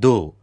2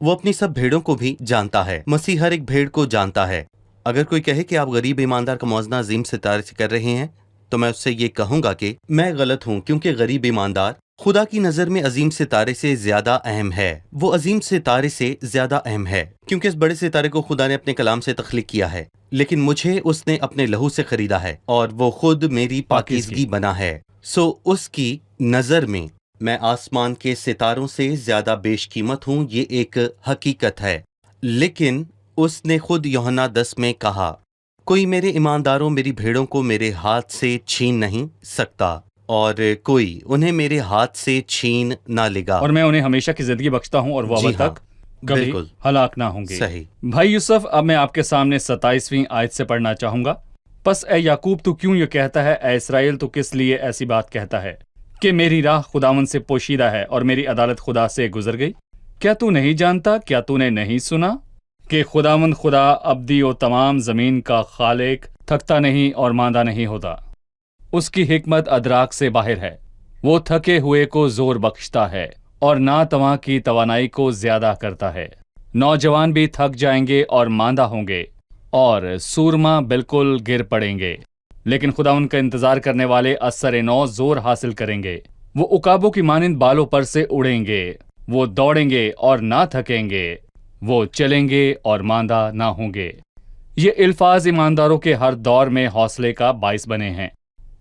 وہ اپنی سب بھیڑوں کو بھی جانتا ہے۔ مسیح ہر ایک بھیڑ کو جانتا ہے۔ اگر کوئی کہے کہ آپ غریب ایماندار کا موازنہ عظیم ستارے سے کر رہے ہیں تو میں اس سے یہ کہوں گا کہ میں غلط ہوں، کیونکہ غریب ایماندار خدا کی نظر میں عظیم ستارے سے زیادہ اہم ہے۔ وہ عظیم ستارے سے زیادہ اہم ہے کیونکہ اس بڑے ستارے کو خدا نے اپنے کلام سے تخلیق کیا ہے، لیکن مجھے اس نے اپنے لہو سے خریدا ہے اور وہ خود میری پاکیزگی بنا ہے۔ سو اس کی نظر میں آسمان کے ستاروں سے زیادہ بیش قیمت ہوں، یہ ایک حقیقت ہے۔ لیکن اس نے خود یوحنا 10 میں کہا، کوئی میرے ایمانداروں میری بھیڑوں کو میرے ہاتھ سے چھین نہیں سکتا اور کوئی انہیں میرے ہاتھ سے چھین نہ لے گا، اور میں انہیں ہمیشہ کی زندگی بخشتا ہوں اور وہ اب تک کبھی بالکل ہلاک نہ ہوں گے۔ صحیح۔ بھائی یوسف، اب میں آپ کے سامنے 27ویں آیت سے پڑھنا چاہوں گا۔ پس اے یعقوب تو کیوں یہ کہتا ہے، اے اسرائیل تو کس لیے ایسی بات کہتا ہے کہ میری راہ خداوند سے پوشیدہ ہے اور میری عدالت خدا سے گزر گئی؟ کیا تو نہیں جانتا، کیا تو نے نہیں سنا کہ خداوند خدا ابدی و تمام زمین کا خالق تھکتا نہیں اور ماندہ نہیں ہوتا؟ اس کی حکمت ادراک سے باہر ہے۔ وہ تھکے ہوئے کو زور بخشتا ہے اور ناتواں کی توانائی کو زیادہ کرتا ہے۔ نوجوان بھی تھک جائیں گے اور ماندہ ہوں گے اور سورما بالکل گر پڑیں گے، لیکن خدا ان کا انتظار کرنے والے اثر نو زور حاصل کریں گے۔ وہ عقابوں کی مانند بالوں پر سے اڑیں گے، وہ دوڑیں گے اور نہ تھکیں گے، وہ چلیں گے اور ماندہ نہ ہوں گے۔ یہ الفاظ ایمانداروں کے ہر دور میں حوصلے کا باعث بنے ہیں۔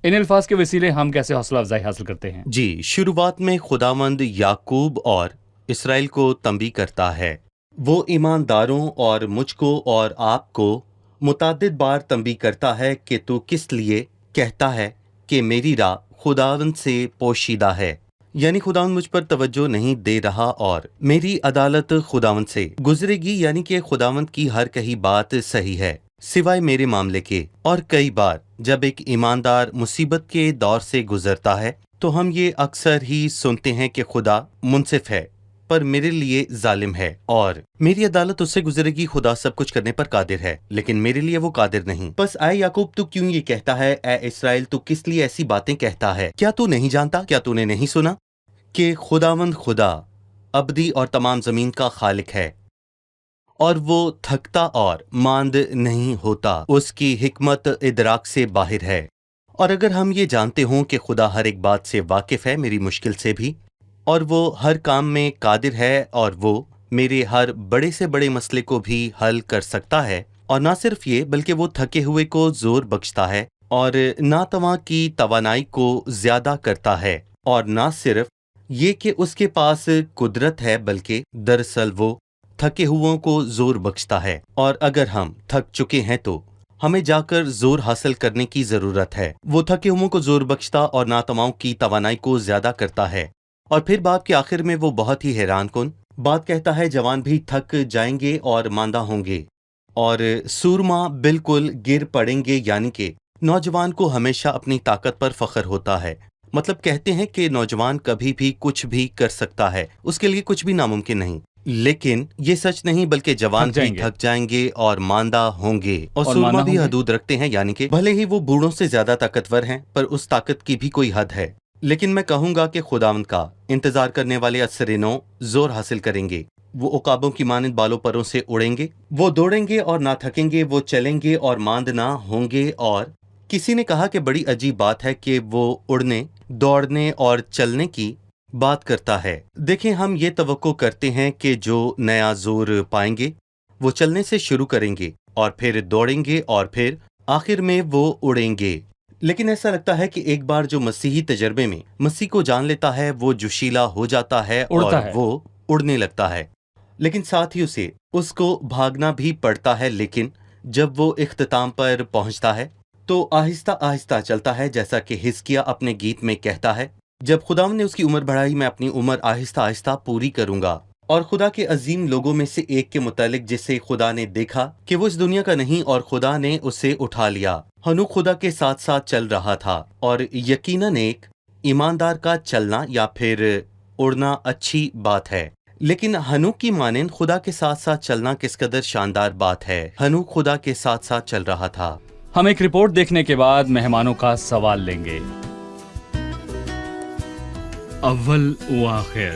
ان الفاظ کے وسیلے ہم کیسے حوصلہ افزائی حاصل کرتے ہیں؟ جی، شروعات میں خداوند یعقوب اور اسرائیل کو تنبیہ کرتا ہے۔ وہ ایمانداروں اور مجھ کو اور آپ کو متعدد بار تنبیہ کرتا ہے کہ تو کس لیے کہتا ہے کہ میری راہ خداوند سے پوشیدہ ہے، یعنی خداوند مجھ پر توجہ نہیں دے رہا اور میری عدالت خداوند سے گزرے گی، یعنی کہ خداوند کی ہر کہی بات صحیح ہے سوائے میرے معاملے کے۔ اور کئی بار جب ایک ایماندار مصیبت کے دور سے گزرتا ہے تو ہم یہ اکثر ہی سنتے ہیں کہ خدا منصف ہے پر میرے لیے ظالم ہے اور میری عدالت اس سے گزرے گی، خدا سب کچھ کرنے پر قادر ہے لیکن میرے لیے وہ قادر نہیں۔ بس اے یعقوب تو کیوں یہ کہتا ہے، اے اسرائیل تو کس لیے ایسی باتیں کہتا ہے؟ کیا تو نہیں جانتا، کیا تو نے نہیں سنا کہ خداوند خدا ابدی اور تمام زمین کا خالق ہے اور وہ تھکتا اور ماند نہیں ہوتا، اس کی حکمت ادراک سے باہر ہے۔ اور اگر ہم یہ جانتے ہوں کہ خدا ہر ایک بات سے واقف ہے، میری مشکل سے بھی، اور وہ ہر کام میں قادر ہے اور وہ میرے ہر بڑے سے بڑے مسئلے کو بھی حل کر سکتا ہے، اور نہ صرف یہ بلکہ وہ تھکے ہوئے کو زور بخشتا ہے اور ناتواں کی توانائی کو زیادہ کرتا ہے، اور نہ صرف یہ کہ اس کے پاس قدرت ہے بلکہ دراصل وہ تھکے ہوئوں کو زور بخشتا ہے۔ اور اگر ہم تھک چکے ہیں تو ہمیں جا کر زور حاصل کرنے کی ضرورت ہے۔ وہ تھکے ہوئوں کو زور بخشتا اور ناتواؤں کی توانائی کو زیادہ کرتا ہے۔ اور پھر باب کے آخر میں وہ بہت ہی حیران کن بات کہتا ہے، جوان بھی تھک جائیں گے اور ماندہ ہوں گے اور سورما بالکل گر پڑیں گے، یعنی کہ نوجوان کو ہمیشہ اپنی طاقت پر فخر ہوتا ہے۔ مطلب کہتے ہیں کہ نوجوان کبھی بھی کچھ بھی کر سکتا ہے، اس کے لیے کچھ بھی ناممکن نہیں، لیکن یہ سچ نہیں بلکہ جوان بھی تھک جائیں گے اور ماندہ ہوں گے، اور سورما بھی حدود رکھتے ہیں، یعنی کہ بھلے ہی وہ بوڑھوں سے زیادہ طاقتور ہیں پر اس طاقت کی بھی کوئی حد ہے۔ لیکن میں کہوں گا کہ خداوند کا انتظار کرنے والے اثر نو زور حاصل کریں گے، وہ عقابوں کی مانند بالوں پروں سے اڑیں گے، وہ دوڑیں گے اور نہ تھکیں گے، وہ چلیں گے اور ماند نہ ہوں گے۔ اور کسی نے کہا کہ بڑی عجیب بات ہے کہ وہ اڑنے، دوڑنے اور چلنے کی بات کرتا ہے۔ دیکھیں، ہم یہ توقع کرتے ہیں کہ جو نیا زور پائیں گے وہ چلنے سے شروع کریں گے اور پھر دوڑیں گے اور پھر آخر میں وہ اڑیں گے۔ لیکن ایسا لگتا ہے کہ ایک بار جو مسیحی تجربے میں مسیح کو جان لیتا ہے وہ جوشیلا ہو جاتا ہے اور وہ اڑنے لگتا ہے، لیکن ساتھ ہی اسے اس کو بھاگنا بھی پڑتا ہے۔ لیکن جب وہ اختتام پر پہنچتا ہے تو آہستہ آہستہ چلتا ہے، جیسا کہ حزقیہ اپنے گیت میں کہتا ہے، جب خداوند نے اس کی عمر بڑھائی میں اپنی عمر آہستہ آہستہ پوری کروں گا۔ اور خدا کے عظیم لوگوں میں سے ایک کے متعلق جسے خدا نے دیکھا کہ وہ اس دنیا کا نہیں اور خدا نے اسے اٹھا لیا۔ ہنوک خدا کے ساتھ ساتھ چل رہا تھا، اور یقیناً ایک ایماندار کا چلنا یا پھر اڑنا اچھی بات ہے، لیکن ہنوک کی مانند خدا کے ساتھ ساتھ چلنا کس قدر شاندار بات ہے۔ ہنوک خدا کے ساتھ ساتھ چل رہا تھا۔ ہم ایک رپورٹ دیکھنے کے بعد مہمانوں کا سوال لیں گے۔ اول و آخر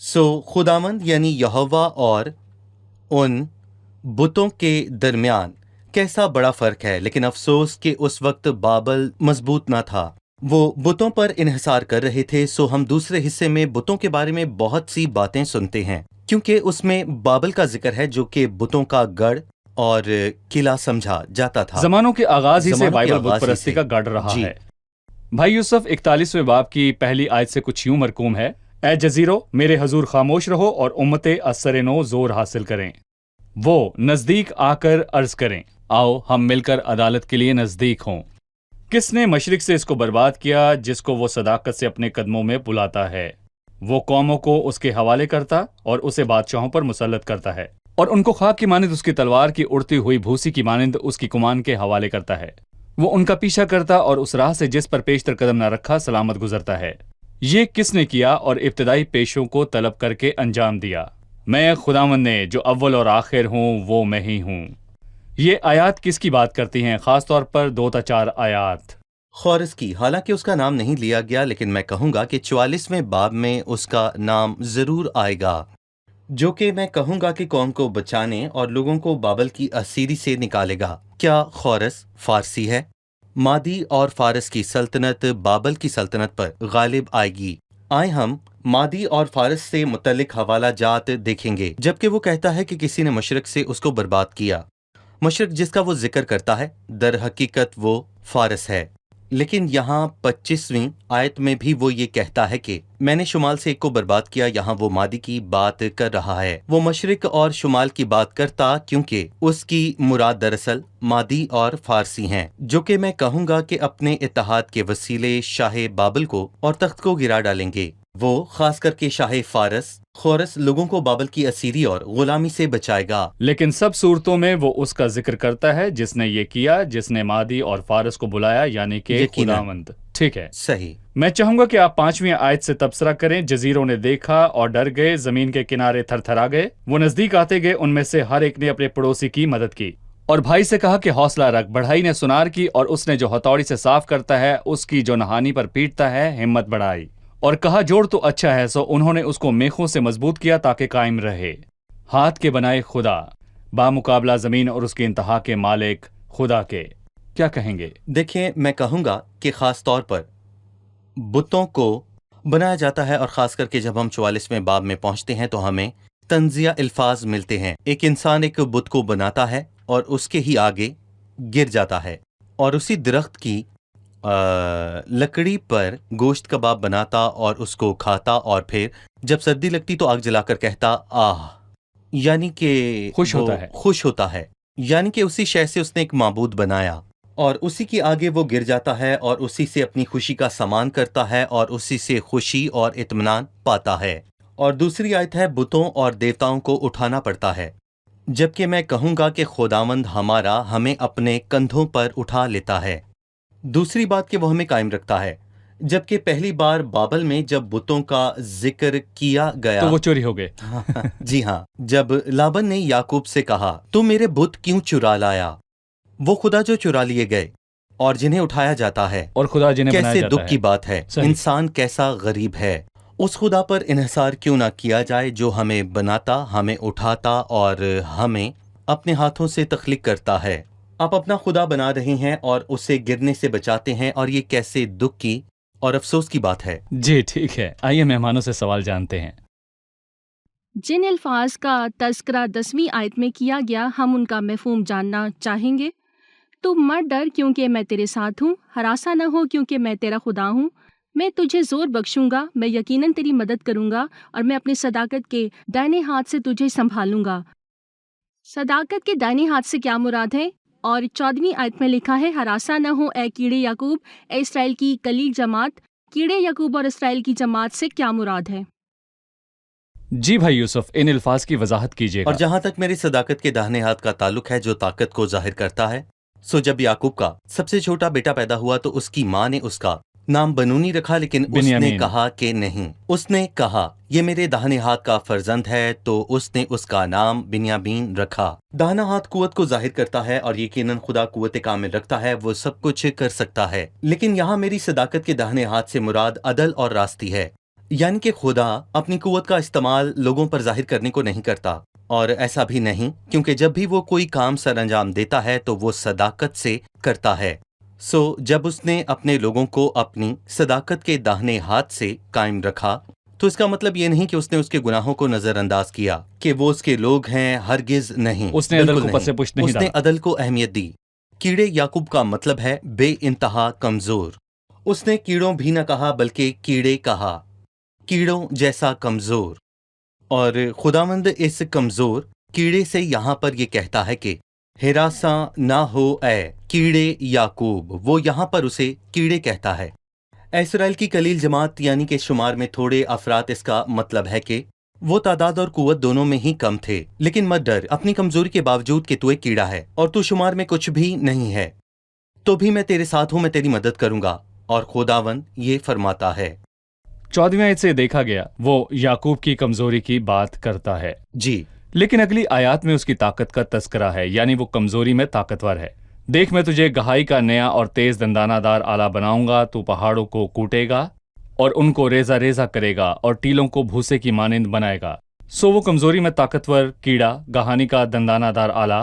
خداوند یعنی یہوہ اور ان بتوں کے درمیان کیسا بڑا فرق ہے، لیکن افسوس کہ اس وقت بابل مضبوط نہ تھا، وہ بتوں پر انحصار کر رہے تھے۔ ہم دوسرے حصے میں بتوں کے بارے میں بہت سی باتیں سنتے ہیں، کیونکہ اس میں بابل کا ذکر ہے جو کہ بتوں کا گڑھ اور قلعہ سمجھا جاتا تھا۔ زمانوں کے آغاز ہی سے زمانوں کے بائبل آغاز بت ہی پرستی سے۔ کا گڑھ رہا جی۔ ہے۔ بھائی یوسف 41ویں باب کی پہلی آیت سے کچھ یوں مرقوم ہے، اے جزیرو میرے حضور خاموش رہو اور امت اثر نو زور حاصل کریں، وہ نزدیک آ کر عرض کریں، آؤ ہم مل کر عدالت کے لیے نزدیک ہوں۔ کس نے مشرق سے اس کو برباد کیا جس کو وہ صداقت سے اپنے قدموں میں بلاتا ہے؟ وہ قوموں کو اس کے حوالے کرتا اور اسے بادشاہوں پر مسلط کرتا ہے، اور ان کو خاک کی مانند اس کی تلوار کی اڑتی ہوئی بھوسی کی مانند اس کی کمان کے حوالے کرتا ہے۔ وہ ان کا پیچھا کرتا اور اس راہ سے جس پر پیشتر قدم نہ رکھا سلامت گزرتا ہے۔ یہ کس نے کیا اور ابتدائی پیشوں کو طلب کر کے انجام دیا؟ میں خداوند نے جو اول اور آخر ہوں وہ میں ہی ہوں۔ یہ آیات کس کی بات کرتی ہیں؟ خاص طور پر 2 تا 4 آیات خورس کی، حالانکہ اس کا نام نہیں لیا گیا، لیکن میں کہوں گا کہ 44ویں باب میں اس کا نام ضرور آئے گا، جو کہ میں کہوں گا کہ قوم کو بچانے اور لوگوں کو بابل کی اسیری سے نکالے گا۔ کیا خورس فارسی ہے؟ مادی اور فارس کی سلطنت بابل کی سلطنت پر غالب آئے گی۔ آئے ہم مادی اور فارس سے متعلق حوالہ جات دیکھیں گے، جبکہ وہ کہتا ہے کہ کسی نے مشرق سے اس کو برباد کیا۔ مشرق جس کا وہ ذکر کرتا ہے در حقیقت وہ فارس ہے، لیکن یہاں 25ویں آیت میں بھی وہ یہ کہتا ہے کہ میں نے شمال سے ایک کو برباد کیا۔ یہاں وہ مادی کی بات کر رہا ہے، وہ مشرق اور شمال کی بات کرتا، کیونکہ اس کی مراد دراصل مادی اور فارسی ہیں، جو کہ میں کہوں گا کہ اپنے اتحاد کے وسیلے شاہ بابل کو اور تخت کو گرا ڈالیں گے۔ وہ خاص کر کے شاہ فارس خورس لوگوں کو بابل کی اسیری اور غلامی سے بچائے گا۔ لیکن سب صورتوں میں وہ اس کا ذکر کرتا ہے جس نے یہ کیا، جس نے مادی اور فارس کو بلایا، یعنی کہ یقیناً۔ خداوند۔ ٹھیک ہے، صحیح۔ میں چاہوں گا کہ آپ 5ویں آیت سے تبصرہ کریں۔ جزیروں نے دیکھا اور ڈر گئے، زمین کے کنارے تھر تھرا گئے، وہ نزدیک آتے گئے، ان میں سے ہر ایک نے اپنے پڑوسی کی مدد کی اور بھائی سے کہا کہ حوصلہ رکھ۔ بڑھائی نے سنار کی اور اس نے جو ہتھوڑی سے صاف کرتا ہے، اس کی جو نہانی پر پیٹتا ہے، ہمت بڑھائی اور کہا جوڑ تو اچھا ہے۔ سو انہوں نے اس کو میخوں سے مضبوط کیا تاکہ قائم رہے۔ ہاتھ کے بنائے خدا بامقابلہ زمین اور اس کی انتہا کے مالک خدا کے، کیا کہیں گے؟ دیکھیں، میں کہوں گا کہ خاص طور پر بتوں کو بنایا جاتا ہے، اور خاص کر کے جب ہم 44ویں باب میں پہنچتے ہیں تو ہمیں تنزیہ الفاظ ملتے ہیں۔ ایک انسان ایک بت کو بناتا ہے اور اس کے ہی آگے گر جاتا ہے، اور اسی درخت کی لکڑی پر گوشت کباب بناتا اور اس کو کھاتا، اور پھر جب سردی لگتی تو آگ جلا کر کہتا آہ، یعنی کہ خوش وہ ہوتا ہے۔ خوش ہوتا ہے، یعنی کہ اسی شے سے اس نے ایک معبود بنایا اور اسی کے آگے وہ گر جاتا ہے اور اسی سے اپنی خوشی کا سامان کرتا ہے اور اسی سے خوشی اور اطمینان پاتا ہے۔ اور دوسری آیت ہے بتوں اور دیوتاؤں کو اٹھانا پڑتا ہے، جبکہ میں کہوں گا کہ خداوند ہمارا ہمیں اپنے کندھوں پر اٹھا لیتا ہے۔ دوسری بات کہ وہ ہمیں قائم رکھتا ہے، جبکہ پہلی بار بابل میں جب بتوں کا ذکر کیا گیا تو وہ چوری ہو گئے۔ جی ہاں، جب لابن نے یعقوب سے کہا تو میرے بت کیوں چرا لایا، وہ خدا جو چرا لیے گئے اور جنہیں اٹھایا جاتا ہے، اور خدا جنہیں بنایا کیسے جاتا دکھ کی بات ہے۔ صحیح۔ انسان کیسا غریب ہے، اس خدا پر انحصار کیوں نہ کیا جائے جو ہمیں بناتا، ہمیں اٹھاتا اور ہمیں اپنے ہاتھوں سے تخلیق کرتا ہے۔ آپ اپنا خدا بنا رہے ہیں اور اسے گرنے سے بچاتے ہیں، اور یہ کیسے دکھ کی اور افسوس کی بات ہے۔ جی ٹھیک ہے، آئیے مہمانوں سے سوال جانتے ہیں۔ جن الفاظ کا تذکرہ 10ویں آیت میں کیا گیا، ہم ان کا مفہوم جاننا چاہیں گے۔ تو مت ڈر کیونکہ میں تیرے ساتھ ہوں، ہراساں نہ ہو کیونکہ میں تیرا خدا ہوں، میں تجھے زور بخشوں گا، میں یقیناً تیری مدد کروں گا اور میں اپنی صداقت کے دائیں ہاتھ سے تجھے سنبھالوں گا۔ صداقت کے دائیں ہاتھ سے کیا مراد ہے؟ اور 14ویں آیت میں لکھا ہے ہراساں نہ ہو اے کیڑے یعقوب، اے اسرائیل کی کلیل جماعت۔ کیڑے یعقوب اور اسرائیل کی جماعت سے کیا مراد ہے؟ جی بھائی یوسف، ان الفاظ کی وضاحت کیجیے اور گا۔ جہاں تک میری صداقت کے داہنے ہاتھ کا تعلق ہے جو طاقت کو ظاہر کرتا ہے، سو جب یعقوب کا سب سے چھوٹا بیٹا پیدا ہوا تو اس کی ماں نے اس کا نام بنونی رکھا، لیکن اس نے بنیامین۔ کہا کہ نہیں، اس نے کہا یہ میرے داہنے ہاتھ کا فرزند ہے، تو اس نے اس کا نام بنیامین رکھا۔ داہنا ہاتھ قوت کو ظاہر کرتا ہے اور یقیناً خدا قوت کامل رکھتا ہے، وہ سب کچھ کر سکتا ہے، لیکن یہاں میری صداقت کے داہنے ہاتھ سے مراد عدل اور راستی ہے، یعنی کہ خدا اپنی قوت کا استعمال لوگوں پر ظاہر کرنے کو نہیں کرتا، اور ایسا بھی نہیں، کیونکہ جب بھی وہ کوئی کام سر انجام دیتا ہے تو وہ صداقت سے کرتا ہے۔ جب اس نے اپنے لوگوں کو اپنی صداقت کے داہنے ہاتھ سے قائم رکھا تو اس کا مطلب یہ نہیں کہ اس نے اس کے گناہوں کو نظر انداز کیا کہ وہ اس کے لوگ ہیں، ہرگز نہیں، اس نے عدل بالکل کو پس نہیں۔ پشت نہیں اس نے ڈالا۔ عدل کو اہمیت دی۔ کیڑے یعقوب کا مطلب ہے بے انتہا کمزور۔ اس نے کیڑوں بھی نہ کہا بلکہ کیڑے کہا، کیڑوں جیسا کمزور۔ اور خداوند اس کمزور کیڑے سے یہاں پر یہ کہتا ہے کہ ہراساں نہ ہو اے کیڑے یعقوب، وہ یہاں پر اسے کیڑے کہتا ہے۔ اے اسرائیل کی قلیل جماعت، یعنی کہ شمار میں تھوڑے افراد، اس کا مطلب ہے کہ وہ تعداد اور قوت دونوں میں ہی کم تھے، لیکن مت ڈر اپنی کمزوری کے باوجود کہ تو ایک کیڑا ہے اور تو شمار میں کچھ بھی نہیں ہے، تو بھی میں تیرے ساتھ ہوں، میں تیری مدد کروں گا۔ اور خداوند یہ فرماتا ہے۔ 14ویں آیت سے دیکھا گیا وہ یعقوب کی کمزوری کی بات کرتا ہے، جی، لیکن اگلی آیات میں اس کی طاقت کا تذکرہ ہے، یعنی وہ کمزوری میں طاقتور ہے۔ دیکھ میں تجھے گہائی کا نیا اور تیز دندانہ دار آلہ بناؤں گا، تو پہاڑوں کو کوٹے گا اور ان کو ریزہ ریزہ کرے گا اور ٹیلوں کو بھوسے کی مانند بنائے گا۔ وہ کمزوری میں طاقتور کیڑا، گہانی کا دندانہ دار آلہ،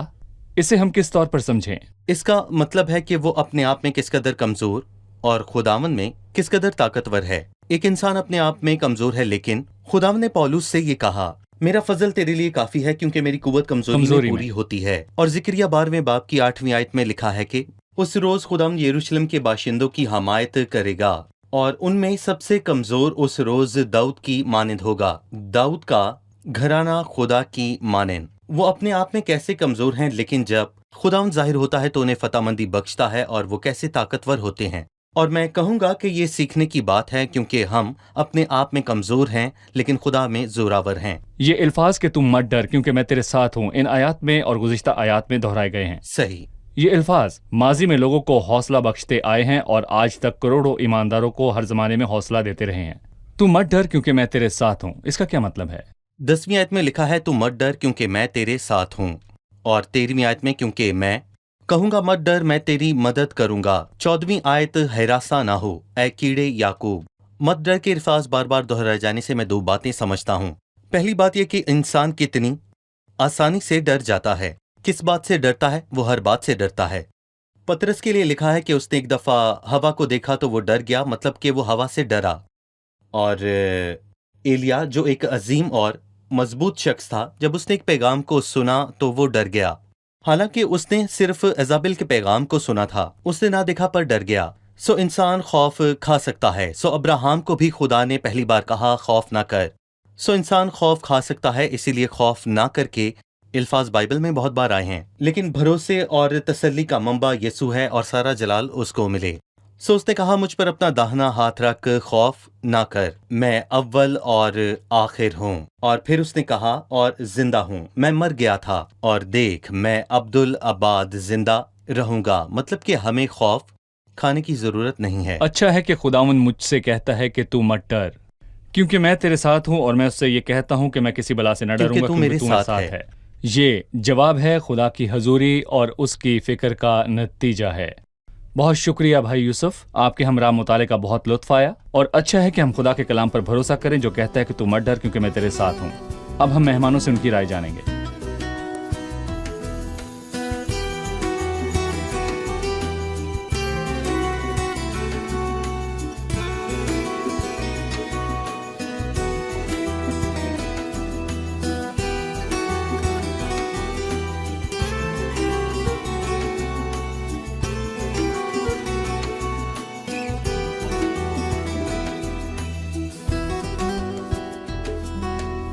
اسے ہم کس طور پر سمجھیں؟ اس کا مطلب ہے کہ وہ اپنے آپ میں کس قدر کمزور اور خداوند میں کس قدر طاقتور ہے۔ ایک انسان اپنے آپ میں کمزور ہے، لیکن خداوند نے پولس سے یہ کہا، میرا فضل تیرے لیے کافی ہے کیونکہ میری قوت کمزوری میں پوری ہوتی ہے۔ اور زکریا 12ویں باب کی 8ویں آیت میں لکھا ہے کہ اس روز خداوند یروشلم کے باشندوں کی حمایت کرے گا، اور ان میں سب سے کمزور اس روز داؤد کی مانند ہوگا، داؤد کا گھرانہ خدا کی مانند۔ وہ اپنے آپ میں کیسے کمزور ہیں، لیکن جب خداوند ظاہر ہوتا ہے تو انہیں فتح مندی بخشتا ہے، اور وہ کیسے طاقتور ہوتے ہیں۔ اور میں کہوں گا کہ یہ سیکھنے کی بات ہے، کیونکہ ہم اپنے آپ میں کمزور ہیں لیکن خدا میں زوراور ہیں۔ یہ الفاظ کہ تم مت ڈر کیونکہ میں تیرے ساتھ ہوں، ان آیات میں اور گزشتہ آیات میں دہرائے گئے ہیں۔ صحیح۔ یہ الفاظ ماضی میں لوگوں کو حوصلہ بخشتے آئے ہیں اور آج تک کروڑوں ایمانداروں کو ہر زمانے میں حوصلہ دیتے رہے ہیں۔ تو مت ڈر کیونکہ میں تیرے ساتھ ہوں، اس کا کیا مطلب ہے؟ 10ویں آیت میں لکھا ہے تو مت ڈر کیونکہ میں تیرے ساتھ ہوں، اور 13ویں آیت میں کیونکہ میں کہوں گا مت ڈر، میں تیری مدد کروں گا۔ 14ویں آیت ہراساں نہ ہو اے کیڑے یعقوب۔ مت ڈر کے الفاظ بار بار دہرائے جانے سے میں دو باتیں سمجھتا ہوں۔ پہلی بات یہ کہ انسان کتنی آسانی سے ڈر جاتا ہے۔ کس بات سے ڈرتا ہے؟ وہ ہر بات سے ڈرتا ہے۔ پطرس کے لیے لکھا ہے کہ اس نے ایک دفعہ ہوا کو دیکھا تو وہ ڈر گیا، مطلب کہ وہ ہوا سے ڈرا۔ اور ایلیا جو ایک عظیم اور مضبوط شخص تھا، جب اس نے ایک پیغام کو سنا تو وہ ڈر گیا، حالانکہ اس نے صرف ایزابل کے پیغام کو سنا تھا، اس نے نہ دیکھا پر ڈر گیا۔ انسان خوف کھا سکتا ہے۔ ابراہیم کو بھی خدا نے پہلی بار کہا خوف نہ کر۔ انسان خوف کھا سکتا ہے، اسی لیے خوف نہ کر کے الفاظ بائبل میں بہت بار آئے ہیں، لیکن بھروسے اور تسلی کا منبع یسوع ہے اور سارا جلال اس کو ملے۔ اس نے کہا مجھ پر اپنا داہنا ہاتھ رکھ، خوف نہ کر، میں اول اور آخر ہوں۔ اور پھر اس نے کہا اور زندہ ہوں، میں مر گیا تھا اور دیکھ میں عبدالآباد زندہ رہوں گا، مطلب کہ ہمیں خوف کھانے کی ضرورت نہیں ہے۔ اچھا ہے کہ خداوند مجھ سے کہتا ہے کہ تو مت ڈر کیونکہ میں تیرے ساتھ ہوں، اور میں اس سے یہ کہتا ہوں کہ میں کسی بلا سے نہ ڈروں گا کیونکہ تو میرے ساتھ ہے۔ یہ جواب ہے خدا کی حضوری اور اس کی فکر کا نتیجہ ہے۔ بہت شکریہ بھائی یوسف، آپ کے ہمراہ مطالعے کا بہت لطف آیا، اور اچھا ہے کہ ہم خدا کے کلام پر بھروسہ کریں جو کہتا ہے کہ تو مت ڈر کیونکہ میں تیرے ساتھ ہوں۔ اب ہم مہمانوں سے ان کی رائے جانیں گے۔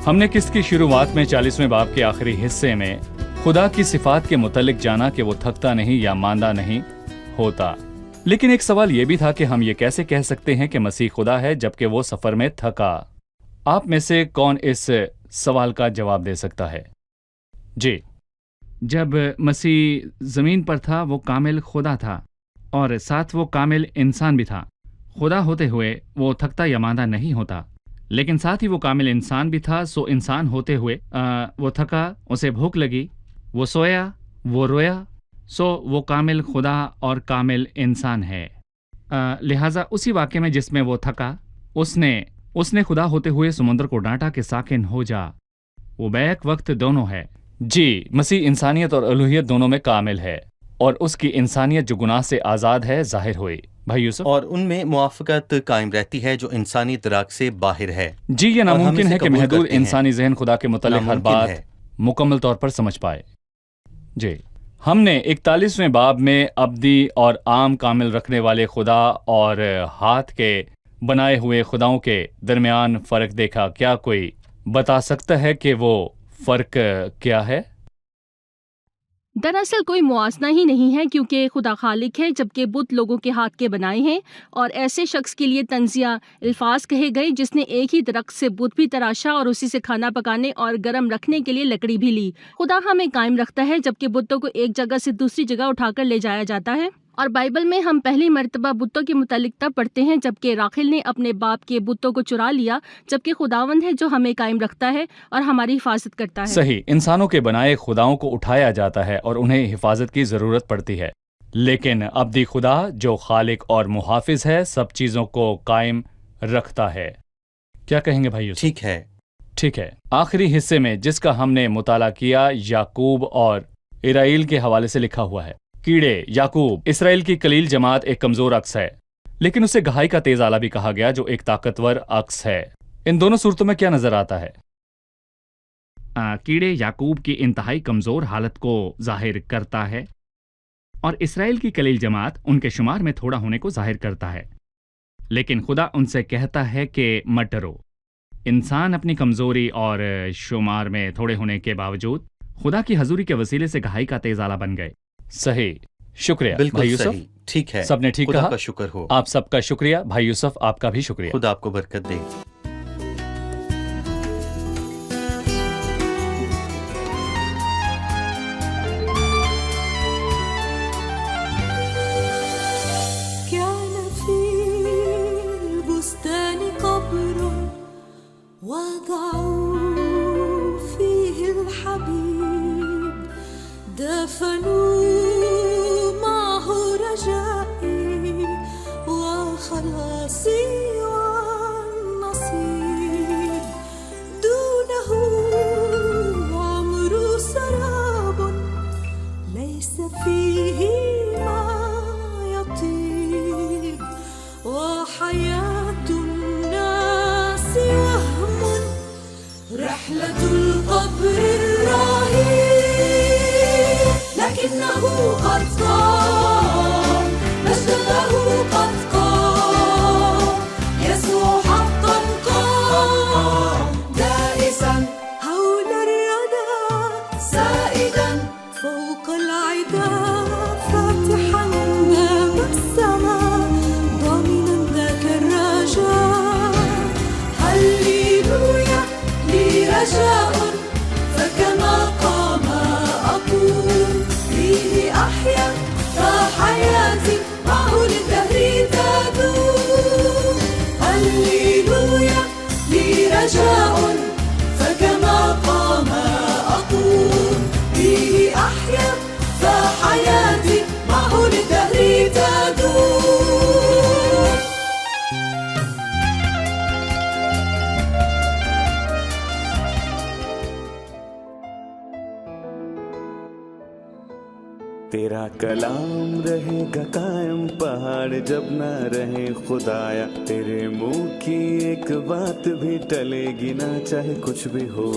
ہم نے قسط کی شروعات میں 40ویں باب کے آخری حصے میں خدا کی صفات کے متعلق جانا کہ وہ تھکتا نہیں یا ماندہ نہیں ہوتا، لیکن ایک سوال یہ بھی تھا کہ ہم یہ کیسے کہہ سکتے ہیں کہ مسیح خدا ہے جبکہ وہ سفر میں تھکا؟ آپ میں سے کون اس سوال کا جواب دے سکتا ہے؟ جی، جب مسیح زمین پر تھا وہ کامل خدا تھا اور ساتھ وہ کامل انسان بھی تھا۔ خدا ہوتے ہوئے وہ تھکتا یا ماندہ نہیں ہوتا، لیکن ساتھ ہی وہ کامل انسان بھی تھا۔ انسان ہوتے ہوئے وہ تھکا، اسے بھوک لگی، وہ سویا، وہ رویا۔ وہ کامل خدا اور کامل انسان ہے۔ لہٰذا اسی واقعے میں جس میں وہ تھکا، اس نے اس نے خدا ہوتے ہوئے سمندر کو ڈانٹا کہ ساکن ہو جا. وہ بیک وقت دونوں ہے. جی، مسیح انسانیت اور الوہیت دونوں میں کامل ہے، اور اس کی انسانیت جو گناہ سے آزاد ہے ظاہر ہوئی. بھائی یوسف، اور ان میں موافقت قائم رہتی ہے جو انسانی دراک سے باہر ہے. جی، یہ ناممکن ہے کہ محدود انسانی ذہن خدا کے متعلق ہر ناممکن بات ہے. مکمل طور پر سمجھ پائے. جی، ہم نے 41ویں باب میں ابدی اور عام کامل رکھنے والے خدا اور ہاتھ کے بنائے ہوئے خداؤں کے درمیان فرق دیکھا. کیا کوئی بتا سکتا ہے کہ وہ فرق کیا ہے؟ دراصل کوئی موازنہ ہی نہیں ہے، کیونکہ خدا خالق ہے جبکہ بت لوگوں کے ہاتھ کے بنائے ہیں، اور ایسے شخص کے لیے تنزیہ الفاظ کہے گئے جس نے ایک ہی درخت سے بت بھی تراشا اور اسی سے کھانا پکانے اور گرم رکھنے کے لیے لکڑی بھی لی. خدا ہمیں قائم رکھتا ہے جبکہ بتوں کو ایک جگہ سے دوسری جگہ اٹھا کر لے جایا جاتا ہے. اور بائبل میں ہم پہلی مرتبہ بتوں کے متعلق تب پڑھتے ہیں جبکہ راخیل نے اپنے باپ کے بتوں کو چرا لیا، جبکہ خداوند ہے جو ہمیں قائم رکھتا ہے اور ہماری حفاظت کرتا ہے. صحیح، انسانوں کے بنائے خداؤں کو اٹھایا جاتا ہے اور انہیں حفاظت کی ضرورت پڑتی ہے، لیکن ابدی خدا جو خالق اور محافظ ہے سب چیزوں کو قائم رکھتا ہے. کیا کہیں گے بھائی؟ ٹھیک ہے. آخری حصے میں جس کا ہم نے مطالعہ کیا یعقوب اور اسرائیل کے حوالے سے لکھا ہوا ہے. کیڑے یعقوب، اسرائیل کی قلیل جماعت ایک کمزور عکس ہے، لیکن اسے گہائی کا تیز آلہ بھی کہا گیا جو ایک طاقتور عکس ہے. ان دونوں صورتوں میں کیا نظر آتا ہے؟ کیڑے یعقوب کی انتہائی کمزور حالت کو ظاہر کرتا ہے، اور اسرائیل کی قلیل جماعت ان کے شمار میں تھوڑا ہونے کو ظاہر کرتا ہے. لیکن خدا ان سے کہتا ہے کہ مت ڈرو. انسان اپنی کمزوری اور شمار میں تھوڑے ہونے کے باوجود خدا کی حضوری کے وسیلے سے گہائی کا تیز آلہ بن گئے. صحیح، شکریہ. بالکل بھائی یوسف، صحیح، ٹھیک ہے. سب نے ٹھیک خدا کہا. کا شکر ہو. آپ سب کا شکریہ. بھائی یوسف، آپ کا بھی شکریہ. خدا آپ کو برکت دے. تیرا کلام رہے گا قائم پہاڑ جب نہ رہے خدایا. تیرے منہ کی ایک بات بھی ٹلے گی نہ چاہے کچھ بھی ہو.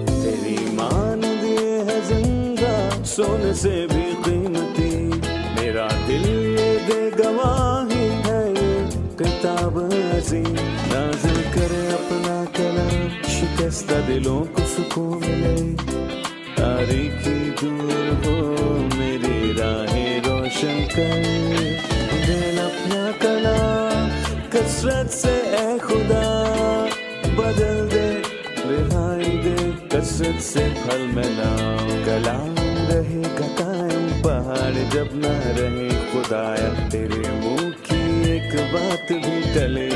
تیری مانند یہ ہے زندہ سونے سے بھی قیمتی. میرا دل یہ دے گواہی ہے یہ کتاب عظیم. نازل کرے اپنا کلام شکستہ دلوں کو سکون ملے. تاریکی دور ہو میری راہیں روشن کر. دل اپنا کلام کثرت سے اے خدا بدل دے. رہائی دے کثرت سے پھل ملاؤ. کلام رہے گا قائم پہاڑ جب نہ رہے خدایا. تیرے منہ کی ایک بات بھی ٹلے